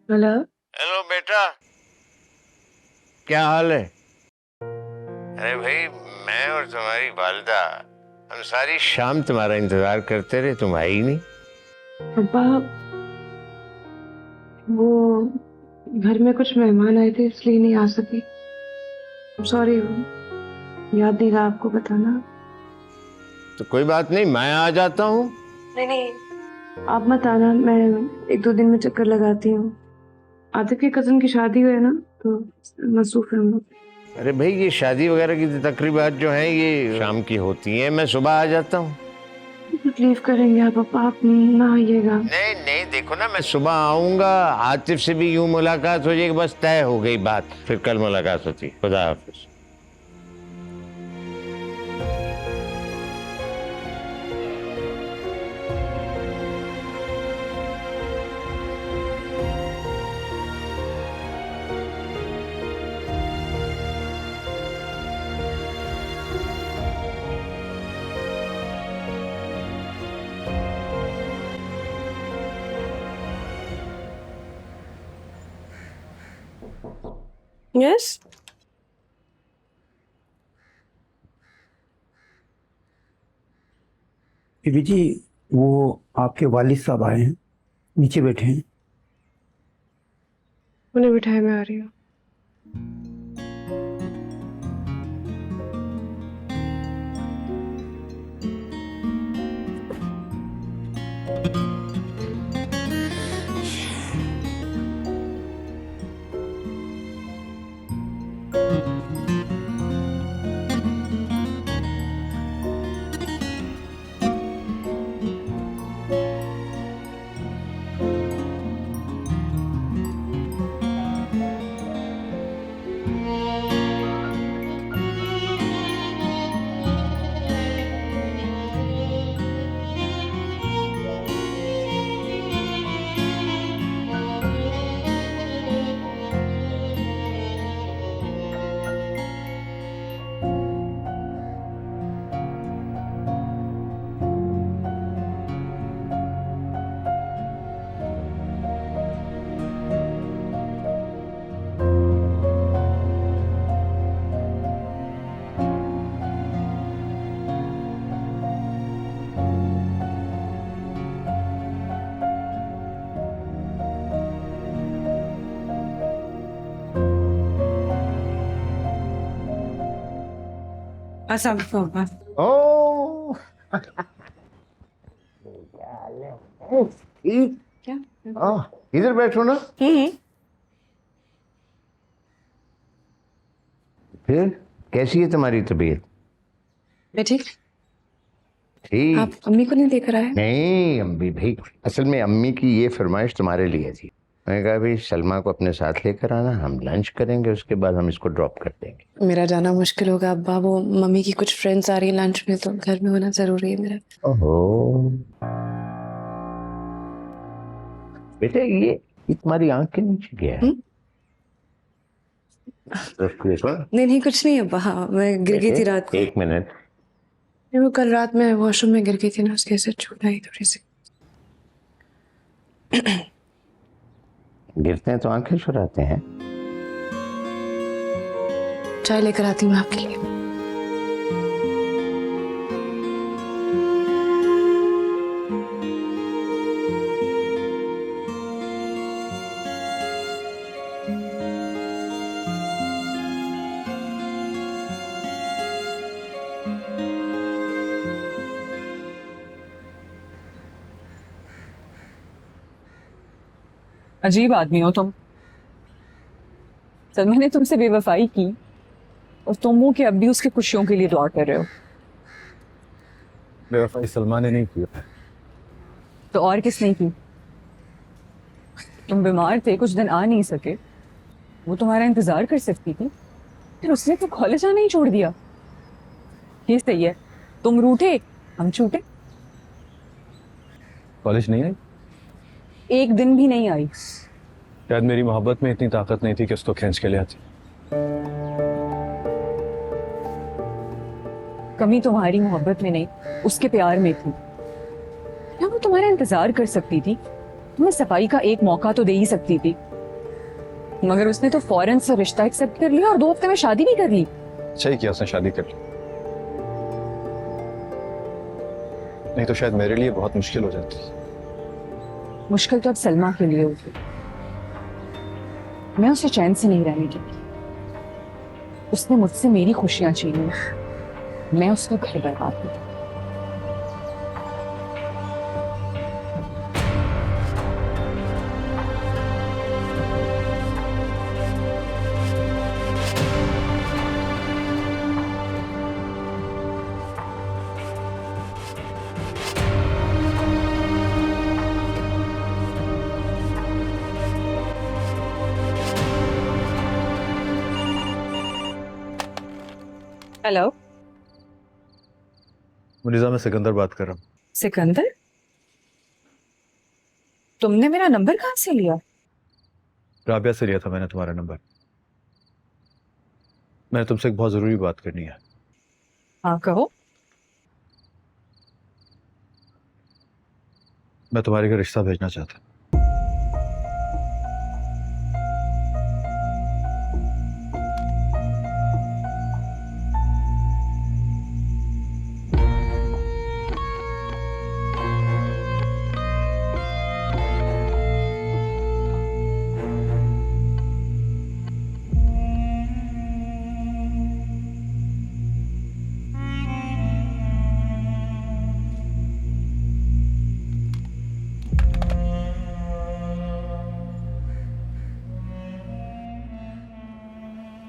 Hello. Hello बेटा, क्या हाल है? अरे भाई, मैं और तुम्हारी वालिदा हम सारी शाम तुम्हारा इंतजार करते रहे, तुम आई ही नहीं। अब्बा, वो घर में कुछ मेहमान आए थे इसलिए नहीं आ सकी। सॉरी, याद नहीं रहा आपको बताना। तो कोई बात नहीं, मैं आ जाता हूँ। नहीं नहीं, आप मत आना, मैं 1-2 दिन में चक्कर लगाती हूँ। आतिफ की कजन की शादी हुई है ना, तो मसरूफ है हम लोग। अरे भाई, ये शादी वगैरह की तकरीबात जो हैं ये शाम की होती हैं, मैं सुबह आ जाता हूँ। तकलीफ करेंगे आप अब्बा, आप ना आइएगा। नहीं नहीं, देखो ना, मैं सुबह आऊंगा, आतिफ से भी यूं मुलाकात हो जाएगी, बस तय हो गई बात, फिर कल मुलाकात होती। खुदा हाफिज। यस। बीबी जी, वो आपके वालिद साहब आए हैं, नीचे बैठे हैं। उन्हें बिठाए, मैं आ रही हूँ। अस्सलाम वालेकुम अब्बा। ओ ठीक। क्या? इधर बैठो ना। फिर कैसी है तुम्हारी तबीयत? मैं ठीक। आप ठीक। अम्मी को नहीं देख रहा है? नहीं अम्मी भाई, असल में अम्मी की ये फरमाइश तुम्हारे लिए थी। मैंने कहा भाई सलमा को अपने साथ लेकर आना, हम लंच करेंगे, उसके बाद हम इसको ड्रॉप कर देंगे। मेरा जाना मुश्किल होगा अब्बा, वो मम्मी की कुछ फ्रेंड्स आ रही है लंच में, तो घर में होना जरूरी है मेरा। ओहो बेटे, ये तुम्हारी आंख के नीचे क्या है? देखो। नहीं नहीं, कुछ नहीं अब्बा। हाँ, मैं गिर गई थी रात को। एक मिनट। नहीं, वो कल रात में वॉशरूम में गिर गई थी ना, उसकी वजह से चोट आई थोड़ी सी। गिरते हैं तो आंखें चुराते हैं। चाय लेकर आती हूँ मैं आपके लिए। अजीब आदमी हो तुम। सलमा ने तुमसे बेवफाई की और तुम हो कि अब भी उसकी खुशियों के लिए दुआ कर रहे हो। बेवफाई सलमा ने नहीं किया। तो और किसने की? तुम बीमार थे, कुछ दिन आ नहीं सके, वो तुम्हारा इंतजार कर सकती थी, फिर उसने तो कॉलेज आना ही छोड़ दिया। ये सही है? तुम रूठे, हम छूटे। कॉलेज नहीं आई। एक दिन भी नहीं आई। शायद मेरी मोहब्बत में इतनी ताकत नहीं थी कि उसको खींच के ले आती। कमी तुम्हारी मोहब्बत में नहीं, उसके प्यार में थी ना। वो तुम्हारा इंतजार कर सकती थी, तुम्हें सफाई का एक मौका तो दे ही सकती थी। मगर उसने तो फौरन से रिश्ता एक्सेप्ट कर लिया और 2 हफ्ते में शादी भी कर ली। अच्छा ही किया उसने शादी कर ली, नहीं तो शायद मेरे लिए बहुत मुश्किल हो जाती। मुश्किल तो अब सलमा के लिए होगी। मैं उसे चैन से नहीं रहने दूंगी। उसने मुझसे मेरी खुशियां छीनी, मैं उसका घर बर्बाद कर। हेलो मुनीजा, मैं सिकंदर बात कर रहा हूँ। सिकंदर, तुमने मेरा नंबर कहाँ से लिया? राबिया से लिया था मैंने तुम्हारा नंबर। मैंने तुमसे एक बहुत जरूरी बात करनी है। हाँ कहो। मैं तुम्हारे घर रिश्ता भेजना चाहता हूँ।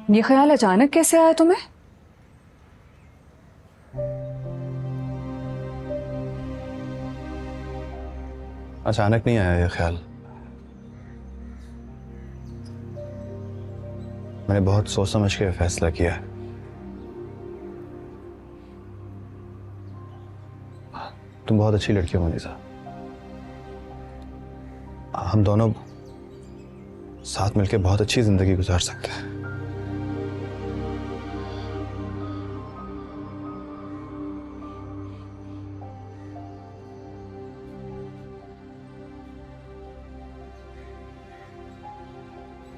ये ख्याल अचानक कैसे आया तुम्हें? अचानक नहीं आया ये ख्याल, मैंने बहुत सोच समझ के फैसला किया है। तुम बहुत अच्छी लड़की हो मुनीसा, हम दोनों साथ मिलकर बहुत अच्छी जिंदगी गुजार सकते हैं।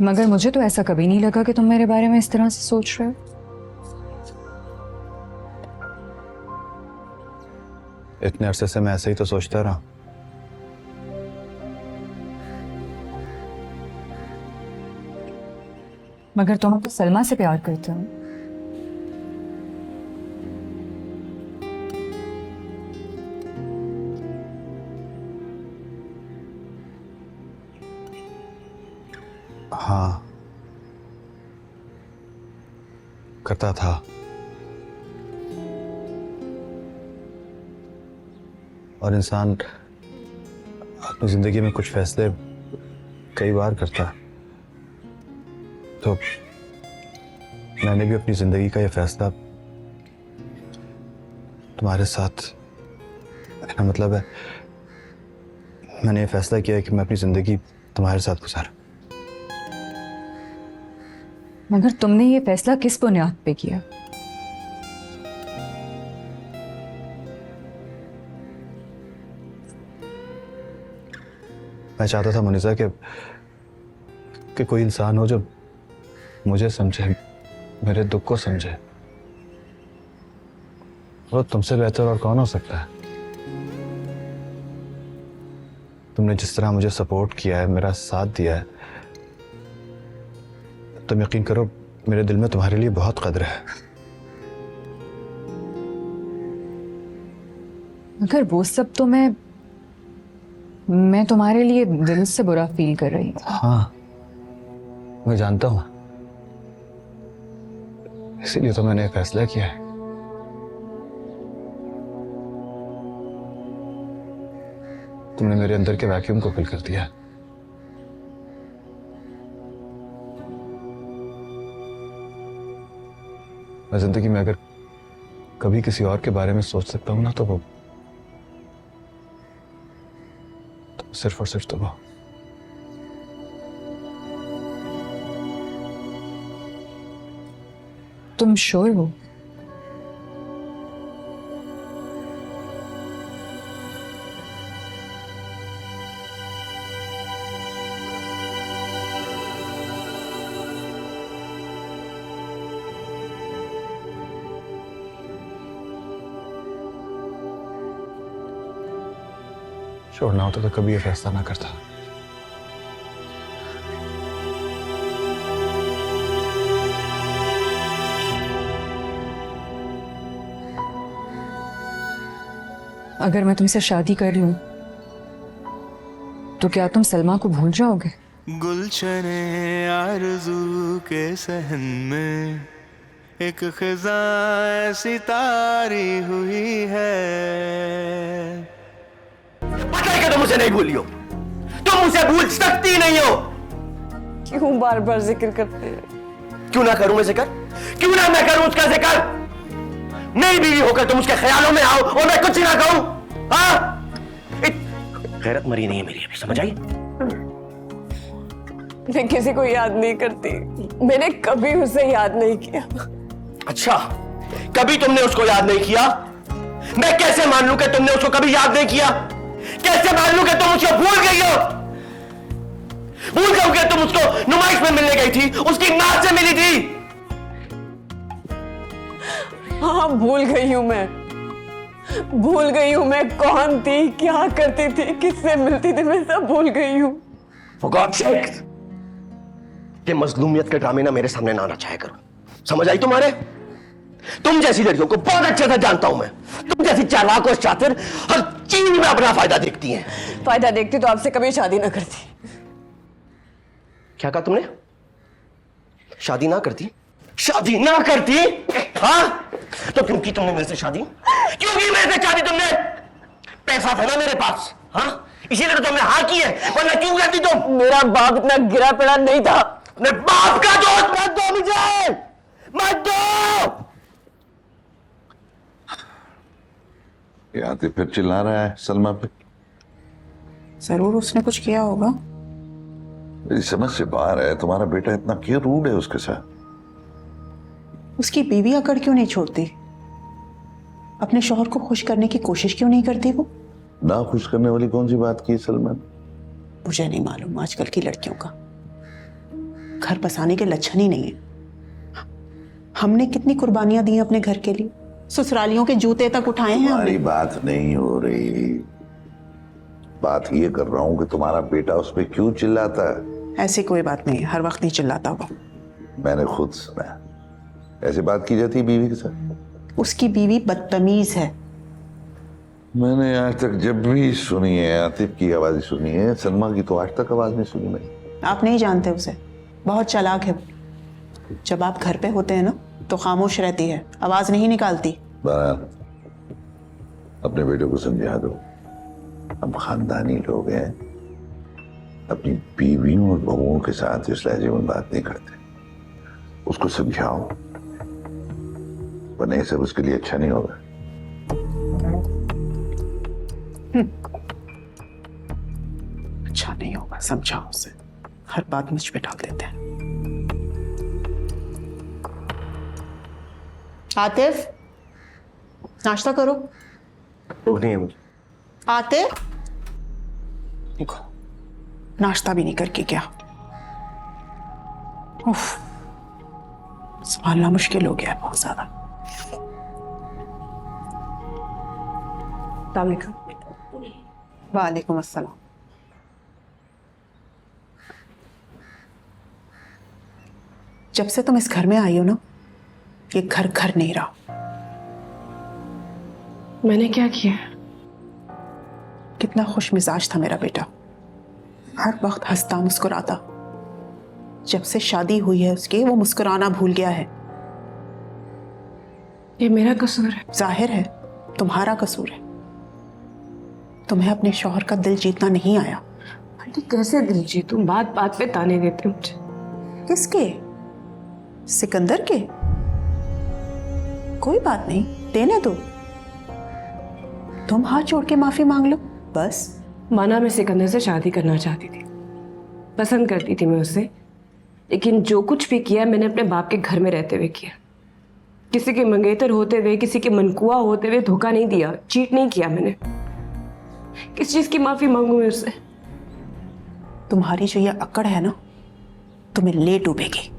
मगर मुझे तो ऐसा कभी नहीं लगा कि तुम मेरे बारे में इस तरह से सोच रहे हो। इतने अरसे से मैं ऐसे ही तो सोचता रहा। मगर तुम तो सलमा से प्यार करते हो। हाँ, करता था। और इंसान अपनी जिंदगी में कुछ फैसले कई बार करता है, तो मैंने भी अपनी जिंदगी का ये फैसला तुम्हारे साथ, मेरा मतलब है मैंने ये फैसला किया है कि मैं अपनी जिंदगी तुम्हारे साथ गुजारूं। मगर तुमने ये फैसला किस बुनियाद पे किया? मैं चाहता था मुनीसा कि कोई इंसान हो जो मुझे समझे, मेरे दुख को समझे। वो तुमसे बेहतर और कौन हो सकता है? तुमने जिस तरह मुझे सपोर्ट किया है, मेरा साथ दिया है, तुम यकीन करो मेरे दिल में तुम्हारे लिए बहुत कदर है। मगर वो सब तो मैं तुम्हारे लिए दिल से बुरा फील कर रही थी। हाँ, मैं जानता हूं, इसीलिए तो मैंने फैसला किया है। तुमने मेरे अंदर के वैक्यूम को फिल कर दिया। मैं जिंदगी में अगर कभी किसी और के बारे में सोच सकता हूं ना, तो वो सिर्फ और सिर्फ तुम हो। तुम श्योर हो? छोड़ना होता तो कभी ये फैसला ना करता। अगर मैं तुमसे शादी कर लूं तो क्या तुम सलमा को भूल जाओगे? गुलशने आरज़ू के सहन में एक ख़ज़ां ऐसी तारी हुई है। पता है कि तुम मुझे नहीं भूली हो, तुम मुझे भूल सकती नहीं हो। क्यों बार बार जिक्र करते हैं? क्यों ना करूं मैं जिक्र? क्यों ना मैं करूं उसका जिक्र? मेरी बीवी होकर तुम उसके ख्यालों में आओ और मैं कुछ ना कहूं? हाँ? गैरत मरी नहीं है मेरी अभी, समझ आई? मैं किसी को याद नहीं करती, मैंने कभी उसे याद नहीं किया। अच्छा, कभी तुमने उसको याद नहीं किया? मैं कैसे मान लूं कि तुमने उसको कभी याद नहीं किया? कैसे मान लूं कि तुम उसको भूल गई हो? भूल जाओ कि तुम उसको नुमाइश में मिलने गई थी, उसकी मां से मिली थी। हाँ, भूल गई हूं मैं, भूल गई हूं मैं कौन थी, क्या करती थी, किससे मिलती थी, मैं सब भूल गई हूं। For God's sake, कि मजलूमियत के ड्रामे ना मेरे सामने ना नचाया करो, समझ आई तुम्हारे? तुम जैसी लड़कियों को बहुत अच्छे से जानता हूं मैं। तुम जैसी चालाक और शातिर हर चीज में अपना फायदा देखती हैं। फायदा देखती तो आपसे कभी शादी ना करती। क्या कहा तुमने? शादी ना करती? शादी ना करती? हाँ? तो क्यों की तुमने मेरे से शादी? क्यों की मेरे से शादी तुमने? पैसा था ना मेरे पास, हाँ? इसीलिए तो तुमने हाँ की है, वरना क्यों करती तुम? मेरा बाप इतना गिरा पड़ा नहीं था। अपने बाप का दोस्त मत दो मुझे, मत दो। ये आतिफ फिर चिल्ला रहा है सलमा पे। जरूर उसने कुछ किया होगा। मेरी समझ से बाहर है, तुम्हारा बेटा इतना क्यों रूड है उसके साथ? उसकी बीवी अकड़ क्यों नहीं छोड़ती? अपने शौहर को खुश करने की कोशिश क्यों नहीं करती वो? ना खुश करने वाली कौन सी बात की सलमा? मुझे नहीं मालूम, आजकल की लड़कियों का घर बसाने के लक्षण ही नहीं है। हमने कितनी कुर्बानियां दी अपने घर के लिए, ससुरालियों के जूते तक उठाए हैं हमारी हमने। बात नहीं हो रही, बात ये कर रहा हूं कि तुम्हारा बेटा उस पर क्यों चिल्लाता है? ऐसी कोई बात नहीं है, हर वक्त नहीं चिल्लाता वो। मैंने खुद सुना, ऐसी बात की जाती है बीवी के साथ? उसकी बीवी बदतमीज है। मैंने आज तक जब भी सुनी है आतिफ की आवाज सुनी है, सलमा की तो आज तक आवाज नहीं सुनी मैंने। आप नहीं जानते उसे, बहुत चालाक है वो। जब आप घर पे होते हैं ना तो खामोश रहती है, आवाज नहीं निकालती। बहरहाल अपने बेटे को समझा दो, हम खानदानी लोग हैं, अपनी बीवियों और बहुओं के साथ इस लहजे में बात नहीं करते। उसको समझाओ, वरना ये सब उसके लिए अच्छा नहीं होगा। अच्छा नहीं होगा, समझाओ उसे। हर बात मुझ पे डाल देते हैं। आतिफ, नाश्ता करो। भूख नहीं है मुझे। आतिफ, देखो नाश्ता भी नहीं करके क्या? उफ, संभालना मुश्किल हो गया है बहुत ज्यादा। वालेकुम अस्सलाम। जब से तुम इस घर में आई हो ना, ये घर घर नहीं रहा। मैंने क्या किया? कितना खुश मिजाज था मेरा बेटा, हर वक्त हंसता मुस्कुराता। जब से शादी हुई है उसके, वो मुस्कुराना भूल गया है। ये मेरा कसूर है? जाहिर है तुम्हारा कसूर है। तुम्हें अपने शौहर का दिल जीतना नहीं आया। आंटी कैसे दिल जीतूं? बात बात पे ताने देते मुझे। किसके? सिकंदर के? कोई बात नहीं, देने दो। तुम हाथ जोड़ के माफी मांग लो बस। माना मैं सिकंदर से शादी करना चाहती थी, पसंद करती थी मैं उससे, लेकिन जो कुछ भी किया मैंने अपने बाप के घर में रहते हुए किया। किसी के मंगेतर होते हुए, किसी के मनकुआ होते हुए धोखा नहीं दिया, चीट नहीं किया मैंने। किस चीज की माफी मांगू मैं उससे? तुम्हारी जो ये अकड़ है ना, तुम्हें ले डूबेगी।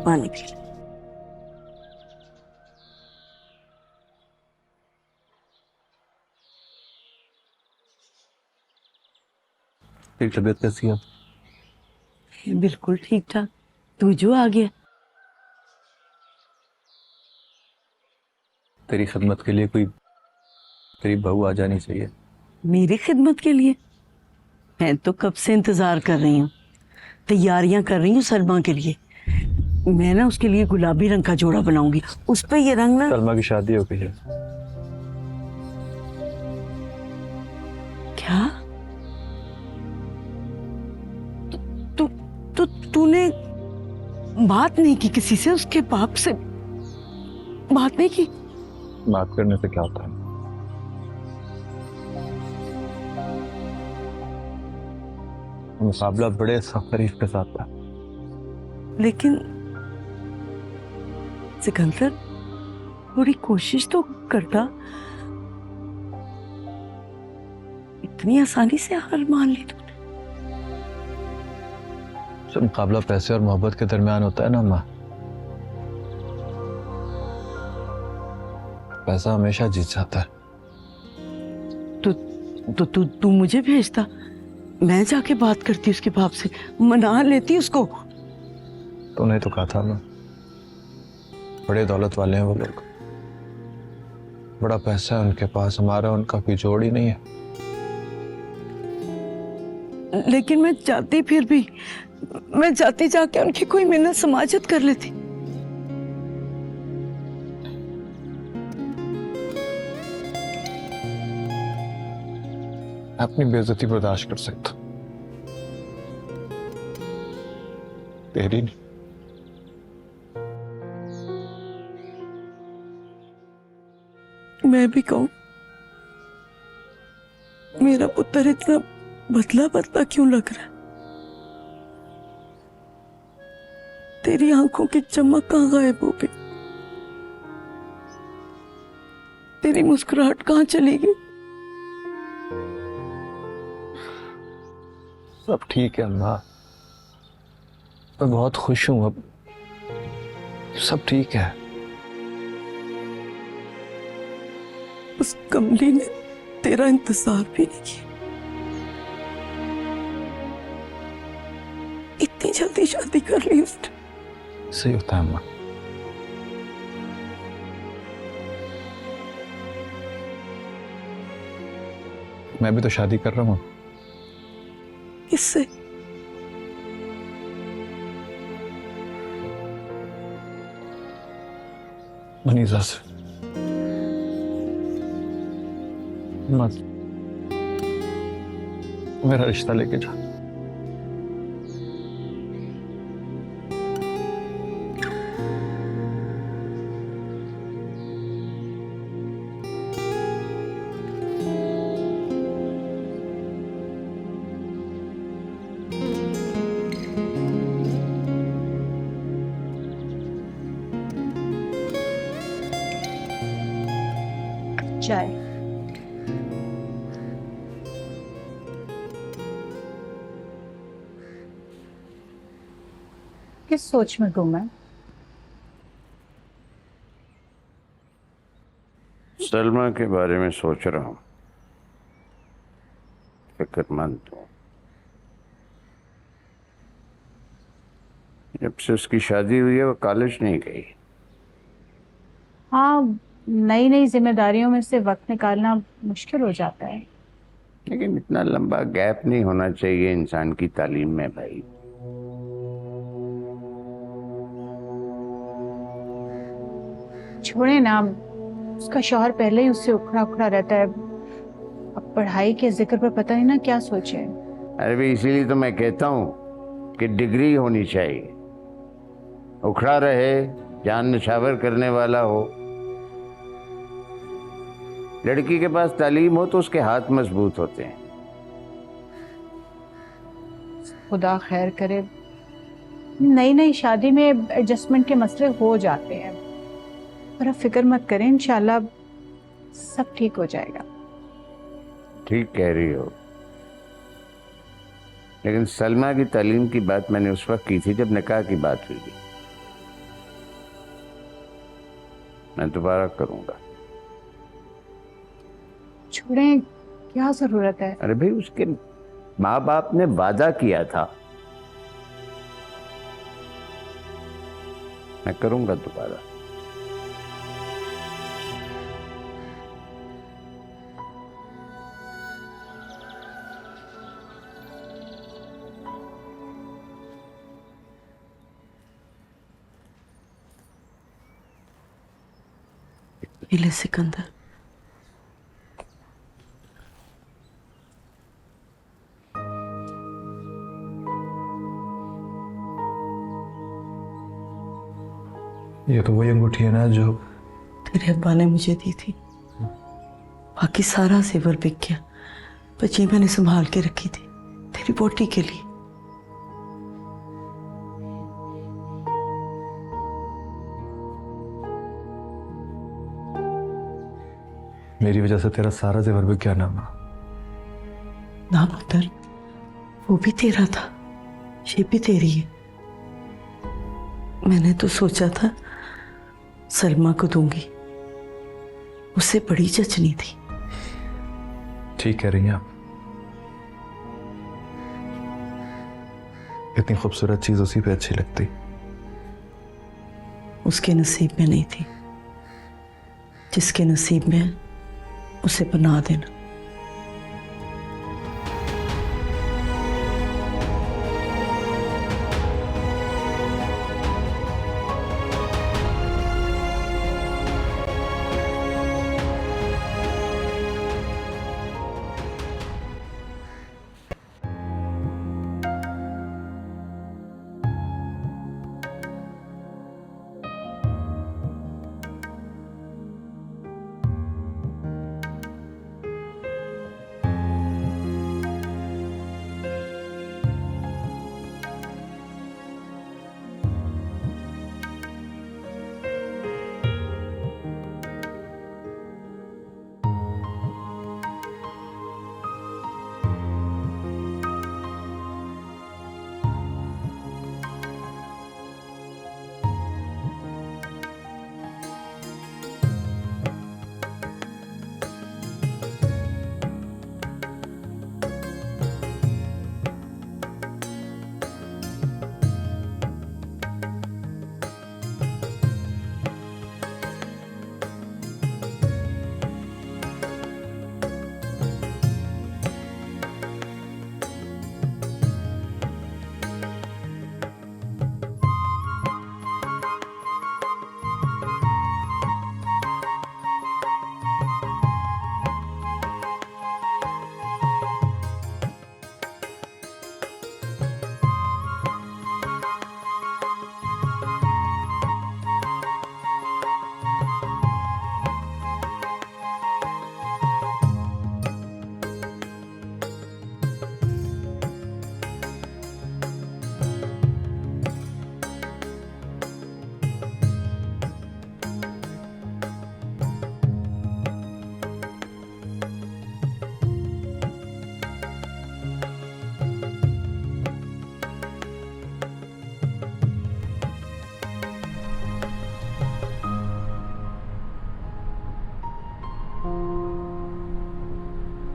पानी पी ले। तेरी तबीयत कैसी है? बिल्कुल ठीक ठाक। तू जो आ गया। तेरी खिदमत के लिए कोई तेरी बहू आ जानी चाहिए। मेरी खिदमत के लिए? मैं तो कब से इंतजार कर रही हूँ, तैयारियां कर रही हूँ सलमा के लिए। मैं ना उसके लिए गुलाबी रंग का जोड़ा बनाऊंगी, उस पे ये रंग ना। सलमा की शादी हो गई है। क्या? तूने बात नहीं की किसी से? उसके बाप से बात नहीं की? बात करने से क्या होता है? मुकाबला बड़े सफरीफ के साथ था। लेकिन सिकंदर, थोड़ी कोशिश तो करता। इतनी आसानी से हार मान ली तूने? सब मुकाबला पैसे और मोहब्बत के दरमियान होता है ना अम्मा। पैसा हमेशा जीत जाता है। तू मुझे भेजता, मैं जाके बात करती उसके बाप से, मना लेती उसको। तूने तो कहा था ना, बड़े दौलत वाले हैं वो लोग, बड़ा पैसा है उनके पास, हमारा उनका कोई जोड़ ही नहीं है। लेकिन मैं चाहती, फिर भी मैं जाती जाके उनकी कोई मिन्नत समाजत कर लेती। अपनी बेइज्जती बर्दाश्त कर सकता, तेरी नहीं। मैं भी कहूं, मेरा पुत्र इतना बदला बदला क्यों लग रहा है? तेरी आंखों की चमक कहां गायब हो गई? तेरी मुस्कुराहट कहां चली गई? सब ठीक है अम्मा, मैं बहुत खुश हूं अब, सब ठीक है। उस कमली ने तेरा इंतजार भी नहीं किया। इतनी जल्दी शादी कर ली उसने। सही होता है अम्मा। मैं भी तो शादी कर रहा हूं। किससे? मनीषा से। मत मेरा रिश्ता लेके जा। चाय। किस सोच में गुम है? सलमा के बारे में सोच रहा हूँ, फिक्रमंद हूँ। जब से उसकी शादी हुई है वो कॉलेज नहीं गई। हाँ, नई नई जिम्मेदारियों में से वक्त निकालना मुश्किल हो जाता है। लेकिन इतना लंबा गैप नहीं होना चाहिए इंसान की तालीम में भाई। छोड़े ना, उसका शौहर पहले ही उससे उखड़ा उखड़ा रहता है। अब पढ़ाई के जिक्र पर पता नहीं ना क्या सोचे। अरे भी इसीलिए तो मैं कहता हूँ कि डिग्री होनी चाहिए, उखड़ा रहे, जान नशावर करने वाला हो। लड़की के पास तालीम हो तो उसके हाथ मजबूत होते हैं। खुदा खैर करे, नई नई शादी में एडजस्टमेंट के मसले हो जाते हैं, पर अब फिक्र मत करें, इंशाल्लाह सब ठीक हो जाएगा। ठीक कह रही हो, लेकिन सलमा की तालीम की बात मैंने उस वक्त की थी जब निकाह की बात हुई थी। मैं दोबारा करूंगा। छोड़ें, क्या जरूरत है? अरे भाई, उसके माँ बाप ने वादा किया था, मैं करूंगा दोबारा। मिले सिकंदर, ये तो वही अंगूठी है ना जो तेरे अब्बा ने मुझे दी थी। बाकी सारा जेवर बिक गया, बस ये मैंने संभाल के रखी थी तेरी बोटी के लिए। मेरी वजह से तेरा सारा जेवर बिक गया ना माँ। ना पुत्र, वो भी तेरा था, ये भी तेरी है। मैंने तो सोचा था सलमा को दूंगी, उसे बड़ी जचनी थी। ठीक कह रही हैं आप। इतनी खूबसूरत चीज उसी पे अच्छी लगती। उसके नसीब में नहीं थी, जिसके नसीब में है, उसे बना देना।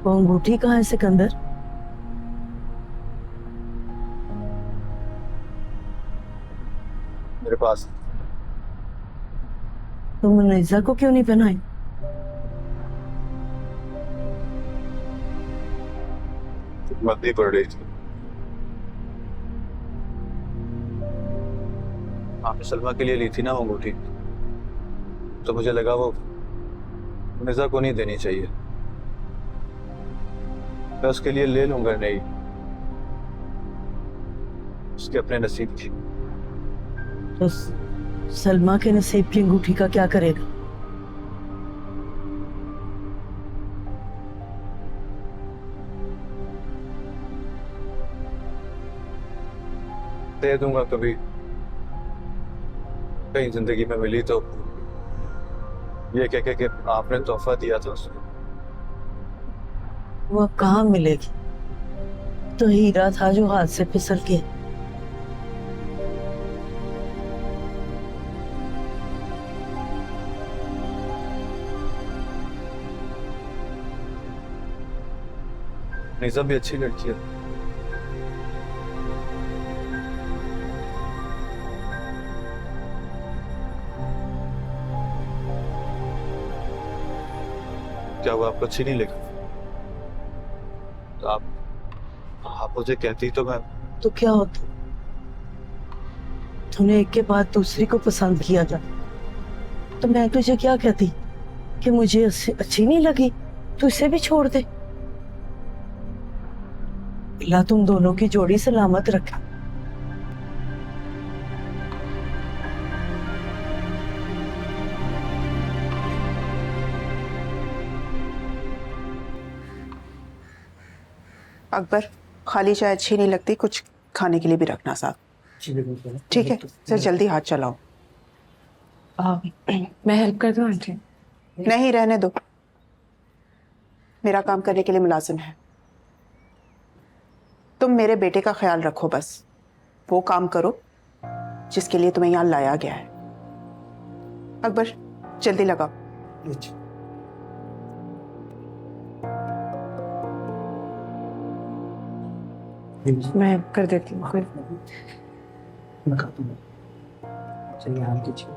वो अंगूठी कहाँ है सिकंदर? मेरे पास। तुम मुनीजा को क्यों नहीं पहनाई? मत पड़ रही थी। आपने सलमा के लिए ली थी ना वो अंगूठी, तो मुझे लगा वो मुनीजा को नहीं देनी चाहिए। मैं उसके लिए ले लूंगा, नहीं उसके अपने नसीब की। तो सलमा के नसीब की अंगूठी का क्या करेगा? दे दूंगा कभी, कहीं जिंदगी में मिली तो ये कह के कि आपने तोहफा दिया था उसको। वो अब कहाँ मिलेगी? तो हीरा था जो हाथ से फिसल गया। निज़ा भी अच्छी लड़की है। क्या हुआ, आपको अच्छी नहीं लगी? तो आप मुझे कहती तो मैं। तो क्या होता, तूने एक के बाद दूसरी को पसंद किया था, तो मैं तुझे क्या कहती कि मुझे अच्छी नहीं लगी, तू इसे भी छोड़ दे। अल्लाह तुम दोनों की जोड़ी सलामत रखे। अकबर, खाली चाय अच्छी नहीं लगती, कुछ खाने के लिए भी रखना साथ। ठीक है सर, जल्दी हाथ चलाओ। मैं हेल्प कर दूं आंटी? नहीं, रहने दो, मेरा काम करने के लिए मुलाजिम है। तुम मेरे बेटे का ख्याल रखो, बस वो काम करो जिसके लिए तुम्हें यहाँ लाया गया है। अकबर, जल्दी लगाओ। मैं कर देती हूँ। चलिए हाल कीजिए।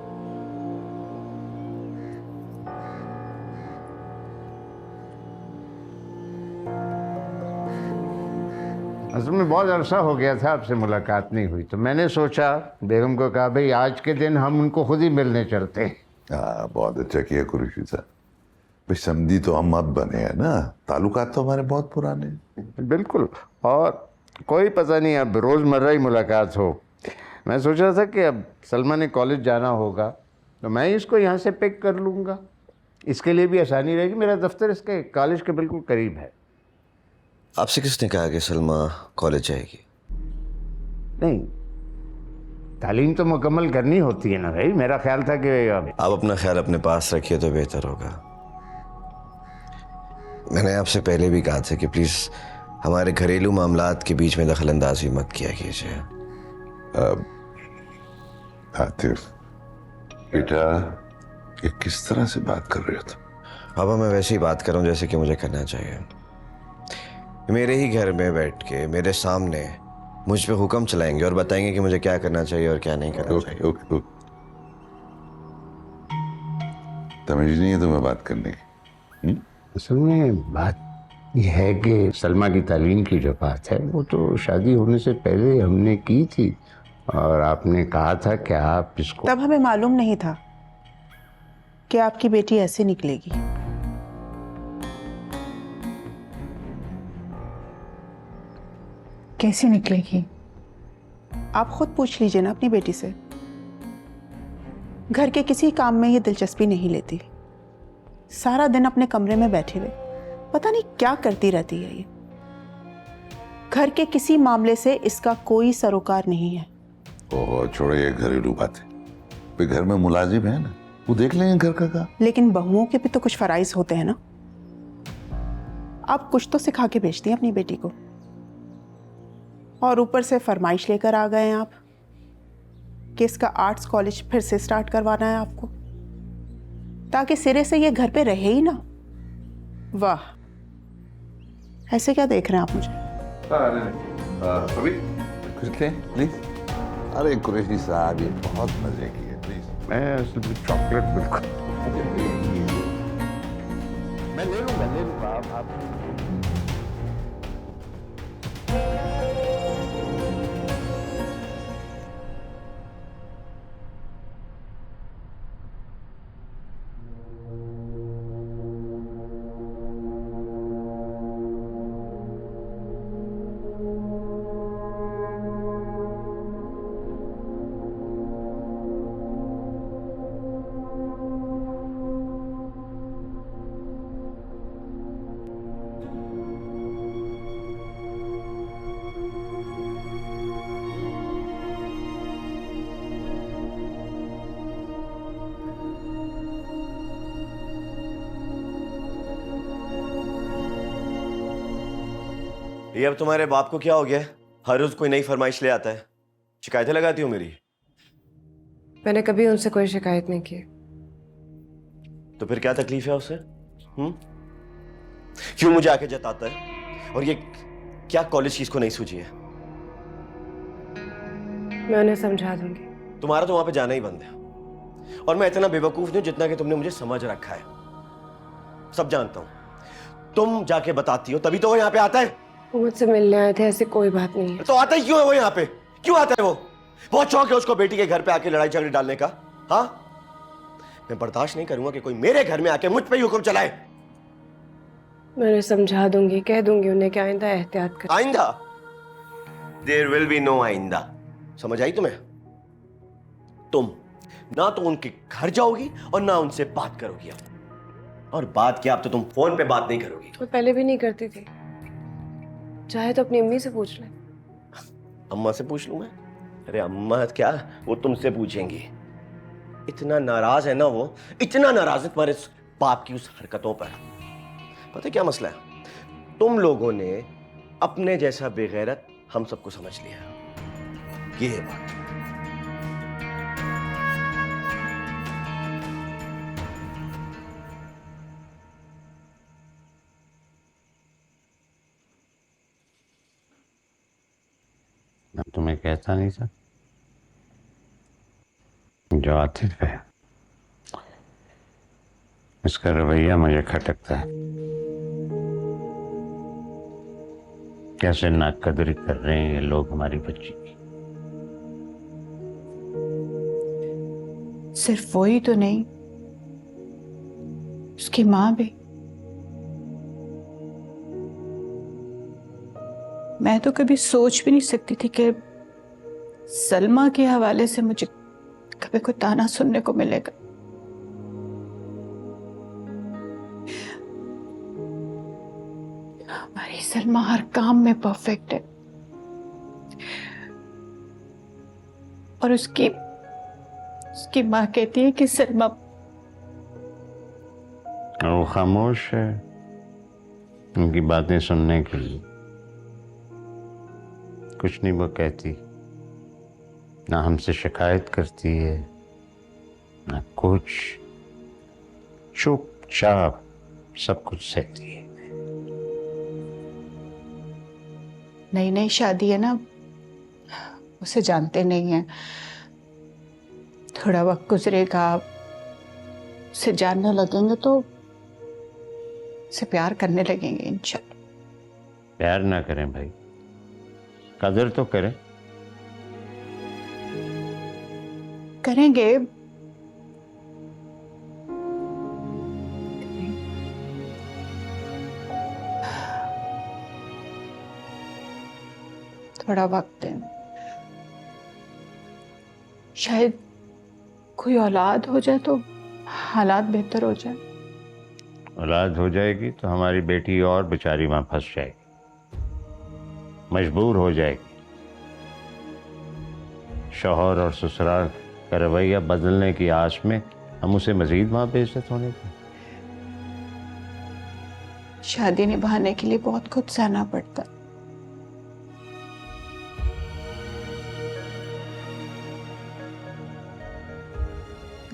असल में बहुत अरसा हो गया था आपसे मुलाकात नहीं हुई, तो मैंने सोचा, बेगम को कहा भाई आज के दिन हम उनको खुद ही मिलने चलते हैं। हाँ, बहुत अच्छा किया कुरैशी साहब। भाई समझी तो हम अब बने हैं ना, ताल्लुकात तो हमारे बहुत पुराने हैं। बिल्कुल, और कोई पता नहीं अब रोज़मर्रा ही मुलाकात हो। मैं सोच रहा था कि अब सलमा ने कॉलेज जाना होगा तो मैं इसको यहाँ से पिक कर लूँगा, इसके लिए भी आसानी रहेगी। मेरा दफ्तर इसके कॉलेज के बिल्कुल करीब है। आपसे किसने कहा कि सलमा कॉलेज जाएगी? नहीं, तालीम तो मुकम्मल करनी होती है ना भाई। मेरा ख्याल था कि आप अपना ख्याल अपने पास रखिए तो बेहतर होगा। मैंने आपसे पहले भी कहा था कि प्लीज़ हमारे घरेलू मामलात के बीच में दखल अंदाजी मत किया कीजिए। आतिफ बेटा, ये किस तरह से बात कर रहे हो तुम? पापा, मैं वैसे ही बात कर रहा हूँ जैसे कि मुझे करना चाहिए। मेरे ही घर में बैठ के मेरे सामने मुझ पे हुक्म चलाएंगे और बताएंगे कि मुझे क्या करना चाहिए और क्या नहीं करना चाहिए। ओके। तमीज नहीं है तुम्हें बात करने की? असल में बात यह है कि सलमा की तालीम की जो बात है वो तो शादी होने से पहले हमने की थी, और आपने कहा था कि आप इसको। तब हमें मालूम नहीं था कि आपकी बेटी ऐसे निकलेगी। कैसे निकलेगी? आप खुद पूछ लीजिए ना अपनी बेटी से। घर के किसी काम में ये दिलचस्पी नहीं लेती, सारा दिन अपने कमरे में बैठे हुए पता नहीं क्या करती रहती है ये। घर के किसी मामले से इसका कोई सरोकार नहीं है। ओह, छोड़ो ये घरेलू बातें। वे घर में मुलाजिम है ना, वो देख लेंगे घर का काम। लेकिन बहुओं के भी तो कुछ फराइज होते हैं ना। आप कुछ तो सिखा के भेजती हैं अपनी बेटी को, और ऊपर से फरमाइश लेकर आ गए हैं आप कि इसका आर्ट्स कॉलेज फिर से स्टार्ट करवाना है आपको, ताकि सिरे से ये घर पे रहे ही ना। वाह, ऐसे क्या देख रहे हैं आप मुझे? अभी कुछ लें प्लीज। अरे कुरैशी साहब, ये बहुत मजे की है, प्लीज। मैं असल में चॉकलेट बिल्कुल मैं ले लूँगा आप ये अब तुम्हारे बाप को क्या हो गया? हर रोज कोई नई फरमाइश ले आता है, शिकायतें लगाती हो मेरी। मैंने कभी उनसे कोई शिकायत नहीं की। तो फिर क्या तकलीफ है उससे? क्यों मुझे आके जताता है? और ये क्या कॉलेज की इसको नहीं सूझी है? मैं उन्हें समझा दूंगी। तुम्हारा तो वहां पे जाना ही बंद है, और मैं इतना बेवकूफ नहीं हूं जितना कि तुमने मुझे समझ रखा है। सब जानता हूं, तुम जाके बताती हो तभी तो वो यहाँ पे आता है। वो मुझसे मिलने आए थे, ऐसी कोई बात नहीं है। तो आता ही क्यों है वो यहाँ पे? क्यों आता है वो? बहुत शौक है उसको बेटी के घर पे आके लड़ाई झगड़े डालने का। हाँ, मैं बर्दाश्त नहीं करूंगा कि कोई मेरे घर में आके मुझ पे ही हुक्म चलाए। मैं उन्हें समझा दूंगी, कह दूंगी उन्हें कि आइंदा एहतियात कर। आइंदा? देयर विल बी नो आइंदा। समझ आई तुम्हें? तुम ना तो उनके घर जाओगी और ना उनसे बात करोगी। और बात क्या, अब तो तुम फोन पे बात नहीं करोगी। मैं पहले भी नहीं करती थी, चाहे तो अपनी अम्मी से पूछ ले। अम्मा से पूछ लूं मैं? अरे अम्मा क्या, वो तुमसे पूछेंगी। इतना नाराज है ना वो, इतना नाराज है तुम्हारे बाप की उस हरकतों पर। पता है क्या मसला है? तुम लोगों ने अपने जैसा बेगैरत हम सबको समझ लिया, ये है बात। मैं तुम्हें कहता नहीं था, जो आतिफ है इसका रवैया मुझे खटकता है। कैसे नाकदरी कर रहे हैं ये लोग हमारी बच्ची की। सिर्फ वही तो नहीं, उसकी माँ भी। मैं तो कभी सोच भी नहीं सकती थी कि सलमा के हवाले से मुझे कभी कोई ताना सुनने को मिलेगा। हमारी सलमा हर काम में परफेक्ट है, और उसकी माँ कहती है कि सलमा। वो खामोश है उनकी बातें सुनने के लिए। कुछ नहीं वो कहती, ना हमसे शिकायत करती है ना कुछ, चुपचाप सब कुछ सहती है। नई नई शादी है ना, उसे जानते नहीं है। थोड़ा वक्त गुजरेगा, उसे जानने लगेंगे तो उसे प्यार करने लगेंगे इंशाल्लाह। प्यार ना करें भाई, कदर तो करें। करेंगे, थोड़ा वक्त दें। शायद कोई औलाद हो जाए तो हालात बेहतर हो जाए। औलाद हो जाएगी तो हमारी बेटी और बेचारी वहां फंस जाएगी, मजबूर हो जाएगी। शौहर और ससुराल का रवैया बदलने की आस में हम उसे मजीद वहां बेइज्जत होने दें। शादी निभाने के लिए बहुत कुछ सहना पड़ता।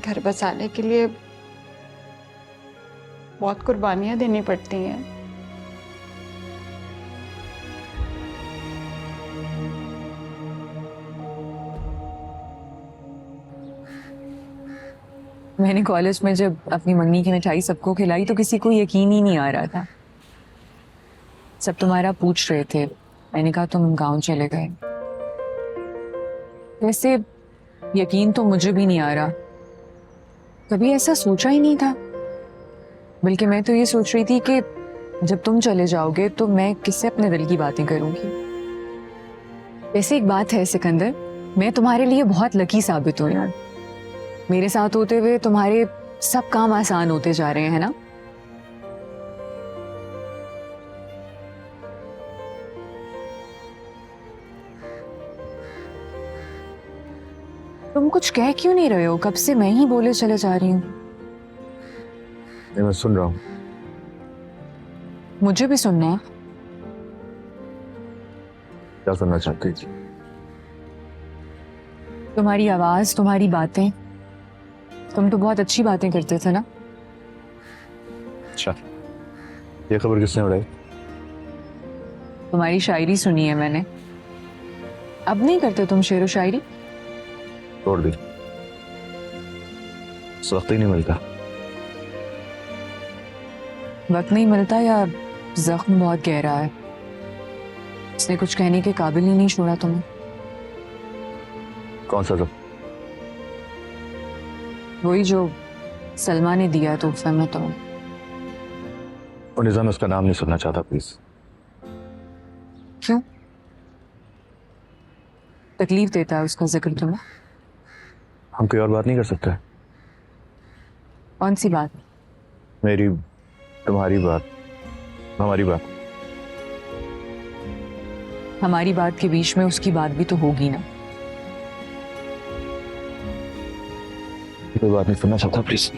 घर बसाने के लिए बहुत कुर्बानियां देनी पड़ती हैं। मैंने कॉलेज में जब अपनी मम्मी की मिठाई सबको खिलाई तो किसी को यकीन ही नहीं आ रहा था। सब तुम्हारा पूछ रहे थे, मैंने कहा तुम गांव चले गए। वैसे यकीन तो मुझे भी नहीं आ रहा, कभी ऐसा सोचा ही नहीं था। बल्कि मैं तो ये सोच रही थी कि जब तुम चले जाओगे तो मैं किससे अपने दिल की बातें करूंगी। वैसे एक बात है सिकंदर, मैं तुम्हारे लिए बहुत लकी साबित हूं यार। मेरे साथ होते हुए तुम्हारे सब काम आसान होते जा रहे हैं ना। तुम कुछ कह क्यों नहीं रहे हो? कब से मैं ही बोले चले जा रही हूँ। मैं सुन रहा हूँ। मुझे भी सुनना है। क्या सुनना चाहती थी? तुम्हारी आवाज, तुम्हारी बातें। तुम तो बहुत अच्छी बातें करते थे ना। अच्छा, ये खबर किसने उड़ाई? तुम्हारी शायरी सुनी है मैंने। अब नहीं करते तुम शेर व शायरी? छोड़ दी, इस वक्त ही नहीं मिलता। वक्त नहीं मिलता या जख्म बहुत गहरा है, इसने कुछ कहने के काबिल ही नहीं छोड़ा तुम्हें? कौन सा जब? वही जो सलमा ने दिया तोहफे में तुम्हें। और निज़ाम, मैं उसका नाम नहीं सुनना चाहता, प्लीज। क्यों? तकलीफ देता है उसका जिक्र तुम्हें? हम कोई और बात नहीं कर सकते? कौन सी बात? मेरी, तुम्हारी बात, हमारी बात। हमारी बात के बीच में उसकी बात भी तो होगी ना। कोई बात नहीं सुनना चाहता, प्लीज।